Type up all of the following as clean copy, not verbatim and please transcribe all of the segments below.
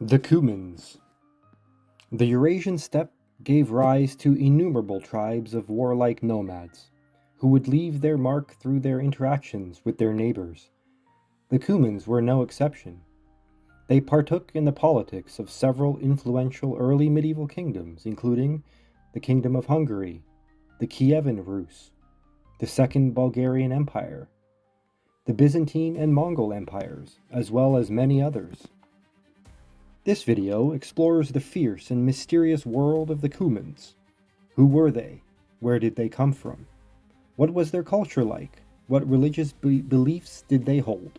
The Cumans. The Eurasian steppe gave rise to innumerable tribes of warlike nomads, who would leave their mark through their interactions with their neighbors. The Cumans were no exception. They partook in the politics of several influential early medieval kingdoms, including the Kingdom of Hungary, the Kievan Rus, the Second Bulgarian Empire, the Byzantine and Mongol empires, as well as many others. This video explores the fierce and mysterious world of the Cumans. Who were they? Where did they come from? What was their culture like? What religious beliefs did they hold?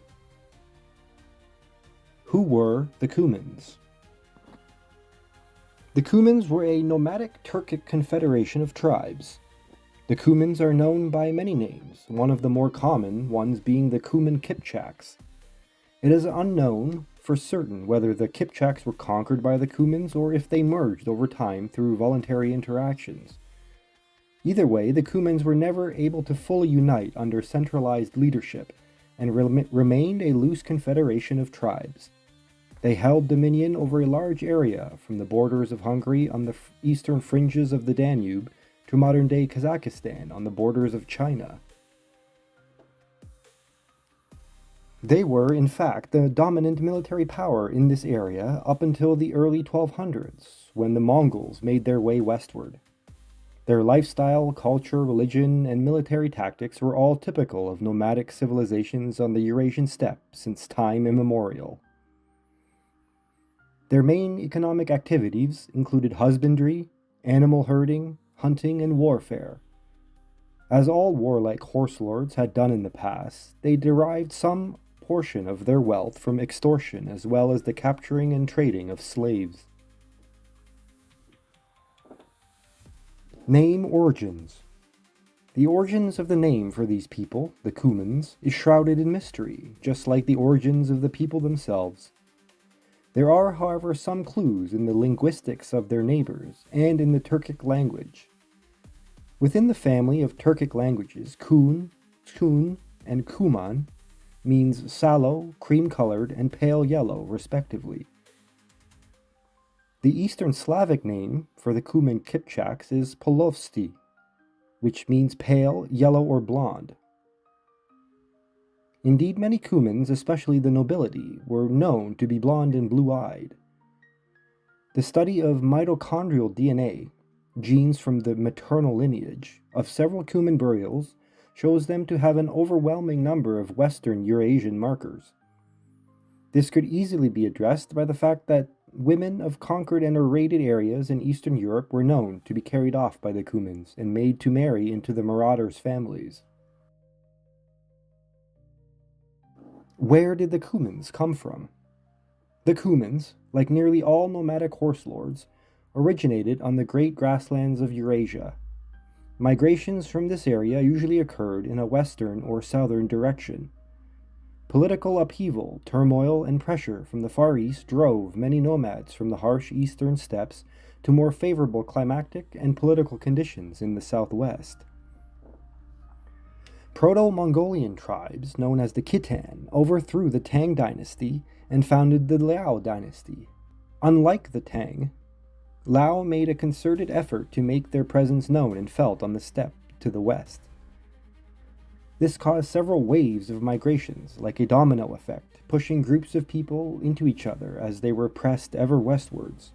Who were the Cumans? The Cumans were a nomadic Turkic confederation of tribes. The Cumans are known by many names, one of the more common ones being the Cuman-Kipchaks. It is unknown for certain whether the Kipchaks were conquered by the Cumans or if they merged over time through voluntary interactions. Either way, the Cumans were never able to fully unite under centralized leadership and remained a loose confederation of tribes. They held dominion over a large area from the borders of Hungary on the eastern fringes of the Danube to modern-day Kazakhstan on the borders of China. They were, in fact, the dominant military power in this area up until the early 1200s, when the Mongols made their way westward. Their lifestyle, culture, religion, and military tactics were all typical of nomadic civilizations on the Eurasian steppe since time immemorial. Their main economic activities included husbandry, animal herding, hunting, and warfare. As all warlike horse lords had done in the past, they derived some portion of their wealth from extortion as well as the capturing and trading of slaves. Name origins. The origins of the name for these people, the Cumans, is shrouded in mystery, just like the origins of the people themselves. There are, however, some clues in the linguistics of their neighbors and in the Turkic language. Within the family of Turkic languages, Kun, Tun, and Cuman means sallow, cream-colored, and pale yellow, respectively. The Eastern Slavic name for the Cuman-Kipchaks is Polovsti, which means pale, yellow, or blonde. Indeed, many Cumans, especially the nobility, were known to be blonde and blue-eyed. The study of mitochondrial DNA, genes from the maternal lineage, of several Cuman burials shows them to have an overwhelming number of Western Eurasian markers. This could easily be addressed by the fact that women of conquered and raided areas in Eastern Europe were known to be carried off by the Cumans and made to marry into the marauders' families. Where did the Cumans come from? The Cumans, like nearly all nomadic horse lords, originated on the great grasslands of Eurasia. Migrations from this area usually occurred in a western or southern direction. Political upheaval, turmoil, and pressure from the Far East drove many nomads from the harsh eastern steppes to more favorable climatic and political conditions in the southwest. Proto-Mongolian tribes, known as the Khitan, overthrew the Tang dynasty and founded the Liao dynasty. Unlike the Tang, Lao made a concerted effort to make their presence known and felt on the steppe to the west. This caused several waves of migrations, like a domino effect, pushing groups of people into each other as they were pressed ever westwards.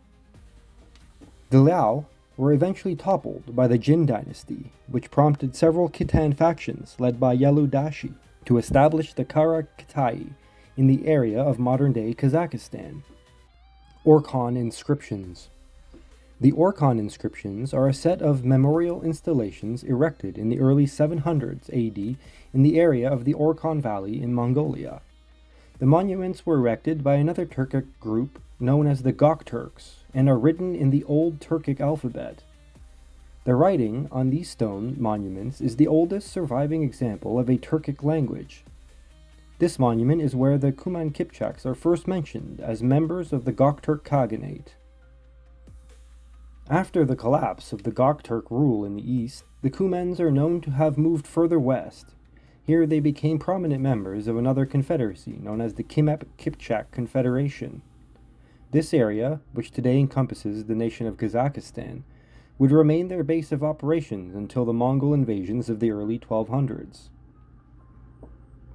The Liao were eventually toppled by the Jin dynasty, which prompted several Khitan factions led by Yalu Dashi to establish the Kara Khitai in the area of modern-day Kazakhstan. Orkhon inscriptions. The Orkhon inscriptions are a set of memorial installations erected in the early 700s AD in the area of the Orkhon Valley in Mongolia. The monuments were erected by another Turkic group known as the Gökturks and are written in the Old Turkic alphabet. The writing on these stone monuments is the oldest surviving example of a Turkic language. This monument is where the Cuman-Kipchaks are first mentioned as members of the Gökturk Khaganate. After the collapse of the Gökturk rule in the east, the Cumans are known to have moved further west. Here they became prominent members of another confederacy known as the Cuman-Kipchak Confederation. This area, which today encompasses the nation of Kazakhstan, would remain their base of operations until the Mongol invasions of the early 1200s.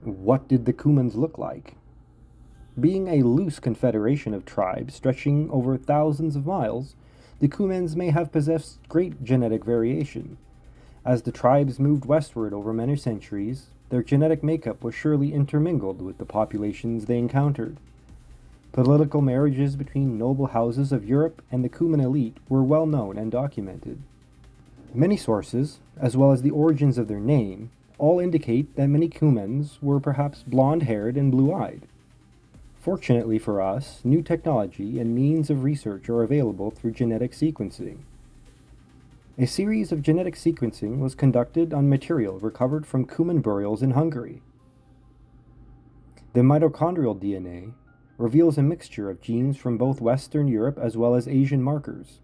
What did the Cumans look like? Being a loose confederation of tribes stretching over thousands of miles, the Cumans may have possessed great genetic variation. As the tribes moved westward over many centuries, their genetic makeup was surely intermingled with the populations they encountered. Political marriages between noble houses of Europe and the Cuman elite were well known and documented. Many sources, as well as the origins of their name, all indicate that many Cumans were perhaps blonde-haired and blue-eyed. Fortunately for us, new technology and means of research are available through genetic sequencing. A series of genetic sequencing was conducted on material recovered from Cuman burials in Hungary. The mitochondrial DNA reveals a mixture of genes from both Western Europe as well as Asian markers.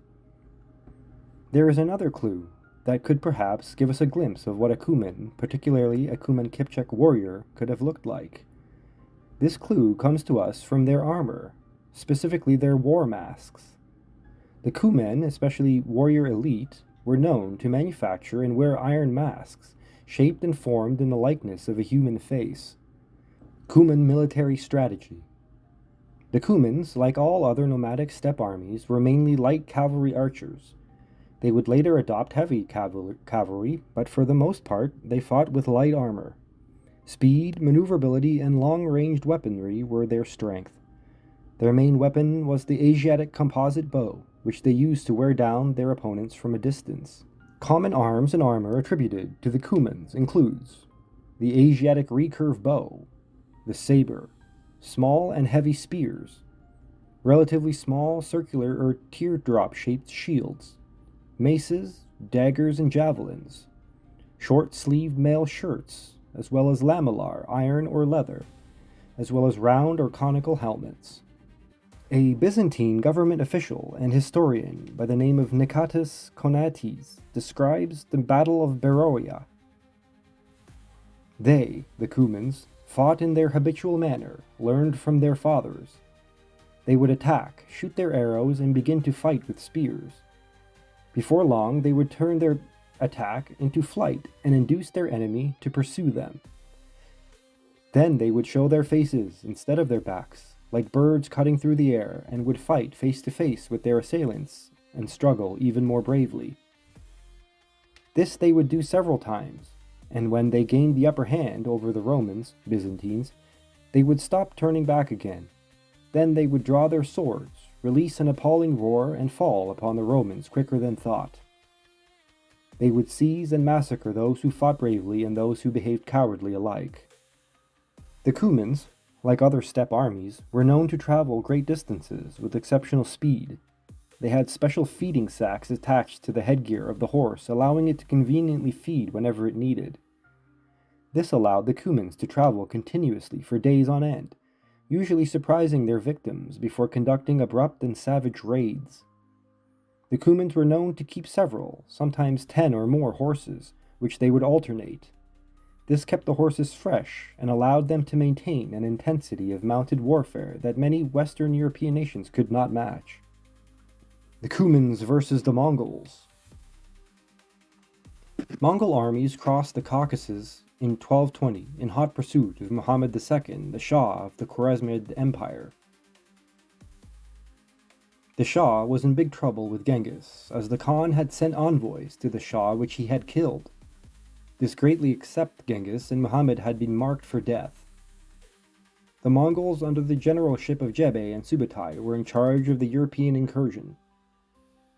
There is another clue that could perhaps give us a glimpse of what a Cuman, particularly a Cuman-Kipchak warrior, could have looked like. This clue comes to us from their armor, specifically their war masks. The Cuman, especially warrior elite, were known to manufacture and wear iron masks, shaped and formed in the likeness of a human face. Cuman military strategy. The Cumans, like all other nomadic steppe armies, were mainly light cavalry archers. They would later adopt heavy cavalry, but for the most part, they fought with light armor. Speed, maneuverability, and long-ranged weaponry were their strength. Their main weapon was the Asiatic composite bow, which they used to wear down their opponents from a distance. Common arms and armor attributed to the Cumans includes the Asiatic recurve bow, the saber, small and heavy spears, relatively small circular or teardrop-shaped shields, maces, daggers, and javelins, short-sleeved mail shirts, as well as lamellar, iron or leather, as well as round or conical helmets. A Byzantine government official and historian by the name of Nikatis Konates describes the Battle of Beroia. They, the Cumans, fought in their habitual manner, learned from their fathers. They would attack, shoot their arrows, and begin to fight with spears. Before long, they would turn their attack into flight and induce their enemy to pursue them. Then they would show their faces instead of their backs, like birds cutting through the air, and would fight face to face with their assailants and struggle even more bravely. This they would do several times, and when they gained the upper hand over the Romans, Byzantines, they would stop turning back again. Then they would draw their swords, release an appalling roar, and fall upon the Romans quicker than thought. They would seize and massacre those who fought bravely and those who behaved cowardly alike. The Cumans, like other steppe armies, were known to travel great distances with exceptional speed. They had special feeding sacks attached to the headgear of the horse, allowing it to conveniently feed whenever it needed. This allowed the Cumans to travel continuously for days on end, usually surprising their victims before conducting abrupt and savage raids. The Cumans were known to keep several, sometimes 10 or more horses, which they would alternate. This kept the horses fresh and allowed them to maintain an intensity of mounted warfare that many Western European nations could not match. The Cumans versus the Mongols. Mongol armies crossed the Caucasus in 1220 in hot pursuit of Muhammad II, the Shah of the Khwarezmid Empire. The Shah was in big trouble with Genghis, as the Khan had sent envoys to the Shah which he had killed. This greatly upset Genghis, and Muhammad had been marked for death. The Mongols, under the generalship of Jebe and Subutai, were in charge of the European incursion.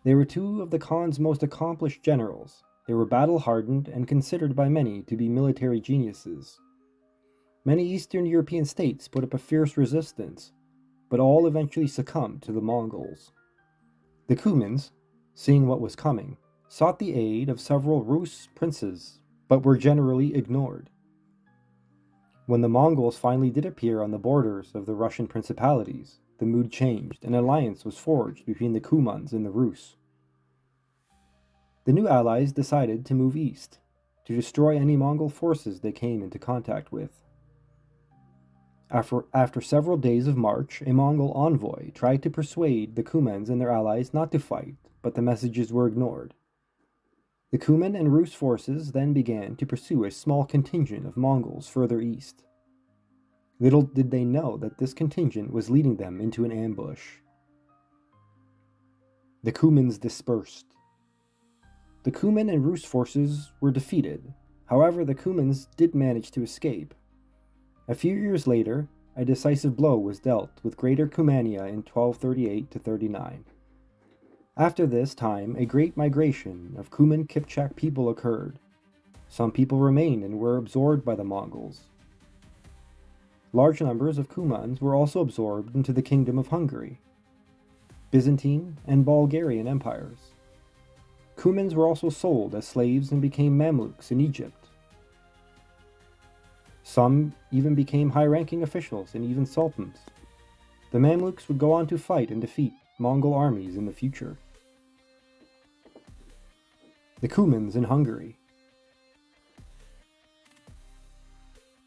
They were two of the Khan's most accomplished generals. They were battle-hardened and considered by many to be military geniuses. Many Eastern European states put up a fierce resistance, but all eventually succumbed to the Mongols. The Cumans, seeing what was coming, sought the aid of several Rus princes, but were generally ignored. When the Mongols finally did appear on the borders of the Russian principalities, the mood changed, and an alliance was forged between the Cumans and the Rus. The new allies decided to move east, to destroy any Mongol forces they came into contact with. After several days of march, a Mongol envoy tried to persuade the Cumans and their allies not to fight, but the messages were ignored. The Cuman and Rus forces then began to pursue a small contingent of Mongols further east. Little did they know that this contingent was leading them into an ambush. The Cumans dispersed. The Cuman and Rus forces were defeated. However, the Cumans did manage to escape. A few years later, a decisive blow was dealt with Greater Cumania in 1238 to 39. After this time, a great migration of Cuman-Kipchak people occurred. Some people remained and were absorbed by the Mongols. Large numbers of Cumans were also absorbed into the Kingdom of Hungary, Byzantine and Bulgarian empires. Cumans were also sold as slaves and became Mamluks in Egypt. Some even became high-ranking officials and even sultans. The Mamluks would go on to fight and defeat Mongol armies in the future. The Cumans in Hungary.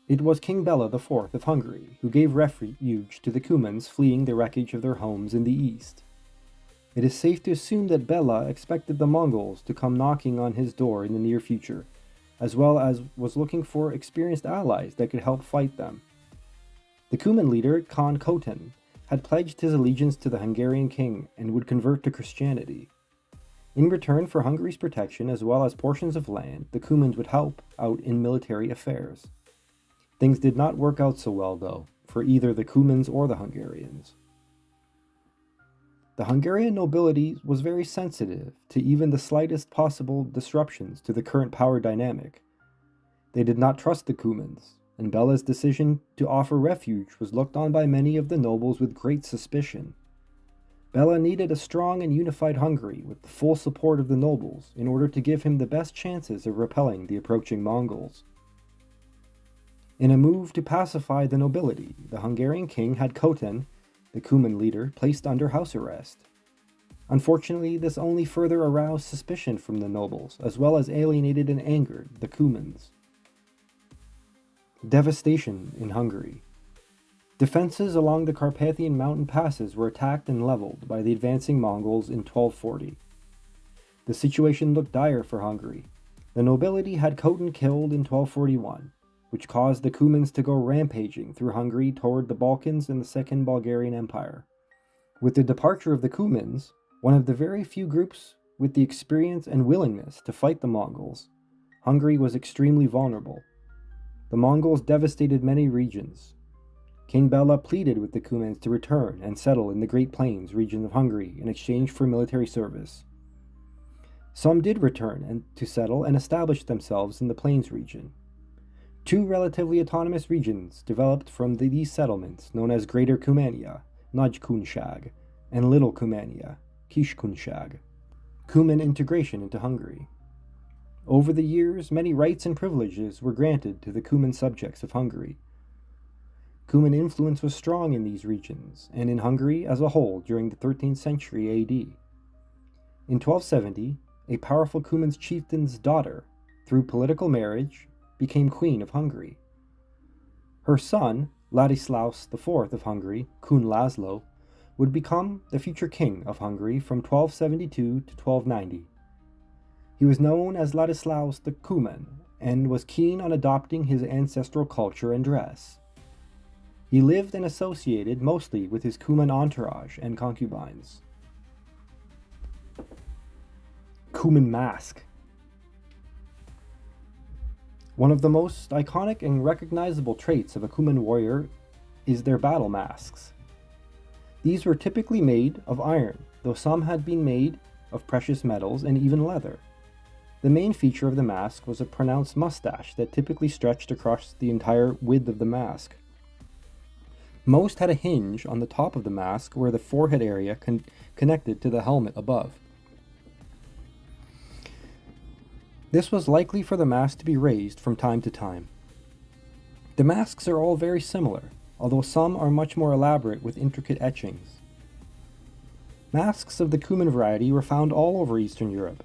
It was King Bela IV of Hungary who gave refuge to the Cumans fleeing the wreckage of their homes in the east. It is safe to assume that Bela expected the Mongols to come knocking on his door in the near future, as well as was looking for experienced allies that could help fight them. The Cuman leader, Khan Khoten, had pledged his allegiance to the Hungarian king and would convert to Christianity. In return for Hungary's protection as well as portions of land, the Cumans would help out in military affairs. Things did not work out so well, though, for either the Cumans or the Hungarians. The Hungarian nobility was very sensitive to even the slightest possible disruptions to the current power dynamic. They did not trust the Cumans, and Bela's decision to offer refuge was looked on by many of the nobles with great suspicion. Bela needed a strong and unified Hungary with the full support of the nobles in order to give him the best chances of repelling the approaching Mongols. In a move to pacify the nobility, the Hungarian king had Khoten, the Cuman leader, placed under house arrest. Unfortunately, this only further aroused suspicion from the nobles, as well as alienated and angered the Cumans. Devastation in Hungary. Defenses along the Carpathian mountain passes were attacked and leveled by the advancing Mongols in 1240. The situation looked dire for Hungary. The nobility had Khoten killed in 1241, which caused the Cumans to go rampaging through Hungary toward the Balkans and the Second Bulgarian Empire. With the departure of the Cumans, one of the very few groups with the experience and willingness to fight the Mongols, Hungary was extremely vulnerable. The Mongols devastated many regions. King Bela pleaded with the Cumans to return and settle in the Great Plains region of Hungary in exchange for military service. Some did return to settle and establish themselves in the Plains region. Two relatively autonomous regions developed from these settlements, known as Greater Cumania, Nagy-Kunság, and Little Cumania, Kis-Kunság. Cuman integration into Hungary. Over the years, many rights and privileges were granted to the Cuman subjects of Hungary. Cuman influence was strong in these regions, and in Hungary as a whole during the 13th century AD. In 1270, a powerful Cuman chieftain's daughter, through political marriage, became Queen of Hungary. Her son, Ladislaus IV of Hungary, Kun László, would become the future king of Hungary from 1272 to 1290. He was known as Ladislaus the Cuman, and was keen on adopting his ancestral culture and dress. He lived and associated mostly with his Cuman entourage and concubines. Cuman mask. One of the most iconic and recognizable traits of a Cuman warrior is their battle masks. These were typically made of iron, though some had been made of precious metals and even leather. The main feature of the mask was a pronounced mustache that typically stretched across the entire width of the mask. Most had a hinge on the top of the mask where the forehead area connected to the helmet above. This was likely for the mask to be raised from time to time. The masks are all very similar, although some are much more elaborate with intricate etchings. Masks of the Cuman variety were found all over Eastern Europe.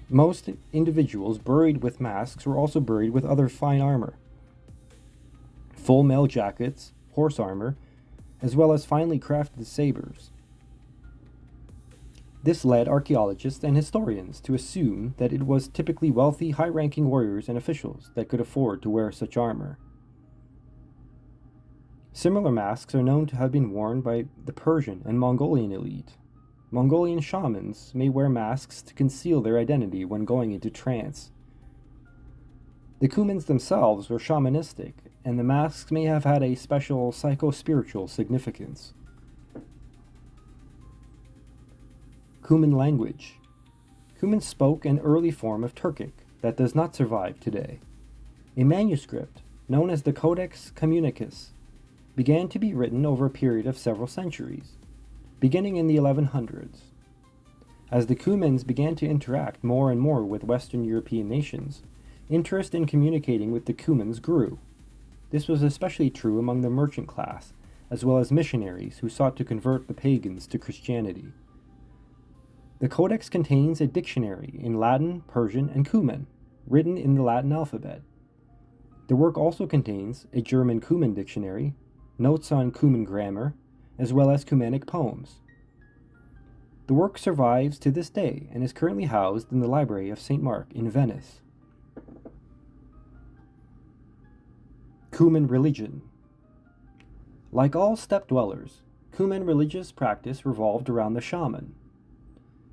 Most individuals buried with masks were also buried with other fine armor. Full mail jackets, horse armor, as well as finely crafted sabers. This led archaeologists and historians to assume that it was typically wealthy, high-ranking warriors and officials that could afford to wear such armor. Similar masks are known to have been worn by the Persian and Mongolian elite. Mongolian shamans may wear masks to conceal their identity when going into trance. The Cumans themselves were shamanistic, and the masks may have had a special psycho-spiritual significance. Cuman language. Cumans spoke an early form of Turkic that does not survive today. A manuscript, known as the Codex Communicus, began to be written over a period of several centuries, beginning in the 1100s. As the Cumans began to interact more and more with Western European nations, interest in communicating with the Cumans grew. This was especially true among the merchant class, as well as missionaries who sought to convert the pagans to Christianity. The Codex contains a dictionary in Latin, Persian, and Cuman, written in the Latin alphabet. The work also contains a German Cuman dictionary, notes on Cuman grammar, as well as Cumanic poems. The work survives to this day and is currently housed in the Library of St. Mark in Venice. Cuman religion. Like all steppe dwellers, Cuman religious practice revolved around the shaman.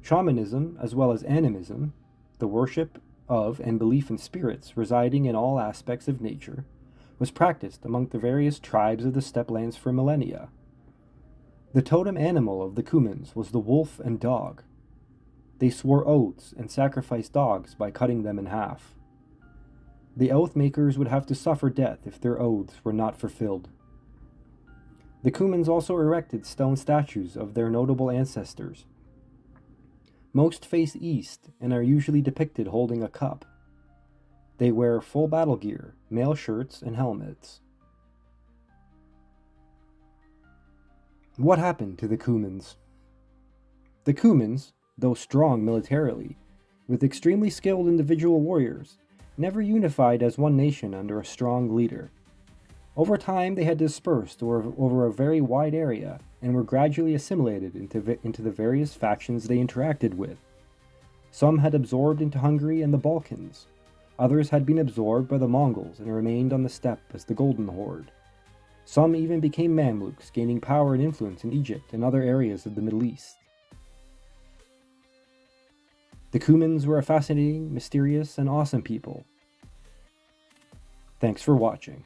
Shamanism, as well as animism, the worship of and belief in spirits residing in all aspects of nature, was practiced among the various tribes of the steppe lands for millennia. The totem animal of the Cumans was the wolf and dog. They swore oaths and sacrificed dogs by cutting them in half. The oath makers would have to suffer death if their oaths were not fulfilled. The Cumans also erected stone statues of their notable ancestors. Most face east and are usually depicted holding a cup. They wear full battle gear, mail shirts, and helmets. What happened to the Cumans? The Cumans, though strong militarily, with extremely skilled individual warriors, never unified as one nation under a strong leader. Over time, they had dispersed over a very wide area and were gradually assimilated into the various factions they interacted with. Some had absorbed into Hungary and the Balkans. Others had been absorbed by the Mongols and remained on the steppe as the Golden Horde. Some even became Mamluks, gaining power and influence in Egypt and other areas of the Middle East. The Cumans were a fascinating, mysterious, and awesome people. Thanks for watching.